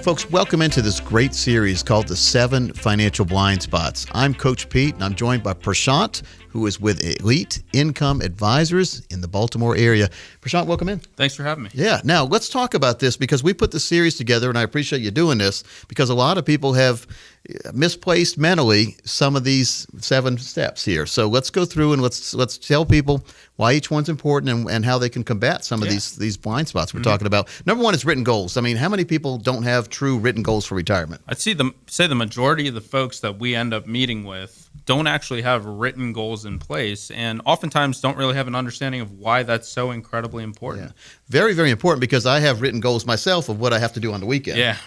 Folks, welcome into this great series called The 7 Financial Blind Spots. I'm Coach Pete, and I'm joined by Prashant, who is with Elite Income Advisors in the Baltimore area. Prashant, welcome in. Thanks for having me. Yeah. Now, let's talk about this because we put the series together, and I appreciate you doing this because a lot of people have misplaced mentally some of these 7 steps here. So let's go through and let's tell people why each one's important and how they can combat some of these blind spots we're talking about. Number one is written goals. I mean, how many people don't have true written goals for retirement? I'd say the majority of the folks that we end up meeting with don't actually have written goals in place, and oftentimes don't really have an understanding of why that's so incredibly important. Yeah. Very, very important, because I have written goals myself of what I have to do on the weekend. Yeah.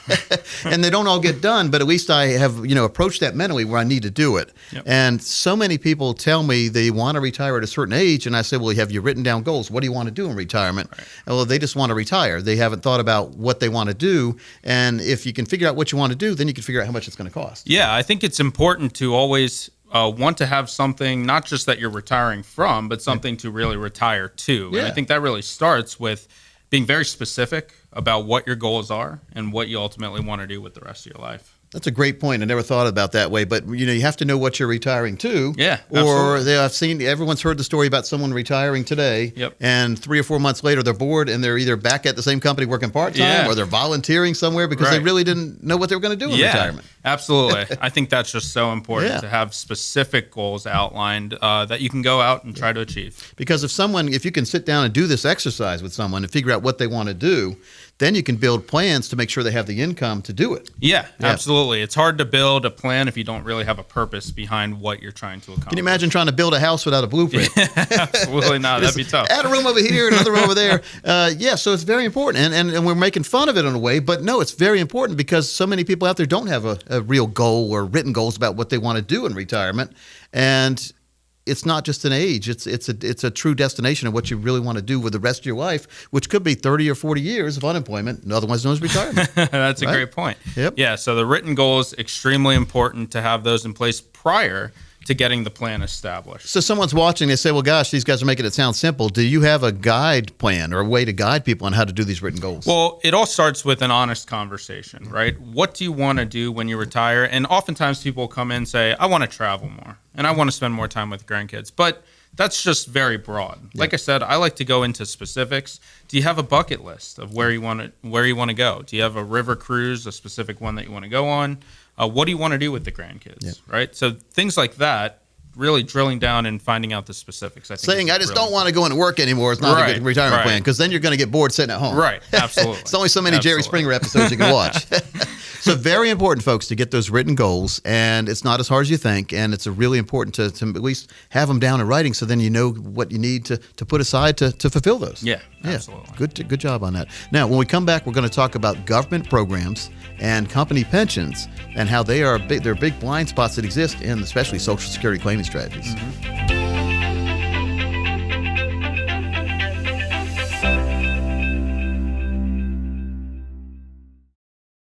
And they don't all get done, but at least I have, approached that mentally where I need to do it. Yep. And so many people tell me they want to retire at a certain age, and I say, well, have you written down goals? What do you want to do in retirement? Right. Well, they just want to retire. They haven't thought about what they want to do, and if you can figure out what you want to do, then you can figure out how much it's going to cost. Yeah, I think it's important to always want to have something, not just that you're retiring from, but something to really retire to. Yeah. And I think that really starts with being very specific about what your goals are and what you ultimately want to do with the rest of your life. That's a great point. I never thought about that way, but you have to know what you're retiring to. Yeah, or absolutely. Everyone's heard the story about someone retiring today, Yep. and 3 or 4 months later they're bored and they're either back at the same company working part-time or they're volunteering somewhere because they Right. really didn't know what they were going to do in retirement. Absolutely. I think that's just so important Yeah. to have specific goals outlined that you can go out and try to achieve. Because if you can sit down and do this exercise with someone and figure out what they want to do, then you can build plans to make sure they have the income to do it. Yeah, absolutely. It's hard to build a plan if you don't really have a purpose behind what you're trying to accomplish. Can you imagine trying to build a house without a blueprint? Absolutely not. That'd be tough. Add a room over here, another room over there. So it's very important. And we're making fun of it in a way, but no, it's very important because so many people out there don't have a real goal or written goals about what they want to do in retirement. And it's not just an age. It's a true destination of what you really want to do with the rest of your life, which could be 30 or 40 years of unemployment, otherwise known as retirement. That's a great point. Yep. Yeah, so the written goal is extremely important to have those in place prior to getting the plan established. So someone's watching, they say, well, gosh, these guys are making it sound simple. Do you have a guide plan or a way to guide people on how to do these written goals? Well, it all starts with an honest conversation, right? What do you want to do when you retire? And oftentimes people come in and say, I want to travel more and I want to spend more time with grandkids. But that's just very broad. Like I said, I like to go into specifics. Do you have a bucket list of where you want to go? Do you have a river cruise, a specific one that you want to go on? What do you want to do with the grandkids, right? So things like that, really drilling down and finding out the specifics. I think saying, I just don't want to go into work anymore is not a good retirement plan, because then you're going to get bored sitting at home. Right, absolutely. It's only so many Jerry Springer episodes you can watch. So very important, folks, to get those written goals, and it's not as hard as you think, and it's really important to at least have them down in writing so then you know what you need to put aside to fulfill those. Yeah, absolutely. Good job on that. Now, when we come back, we're going to talk about government programs and company pensions and how they're big blind spots that exist in especially Social Security claiming strategies. Mm-hmm.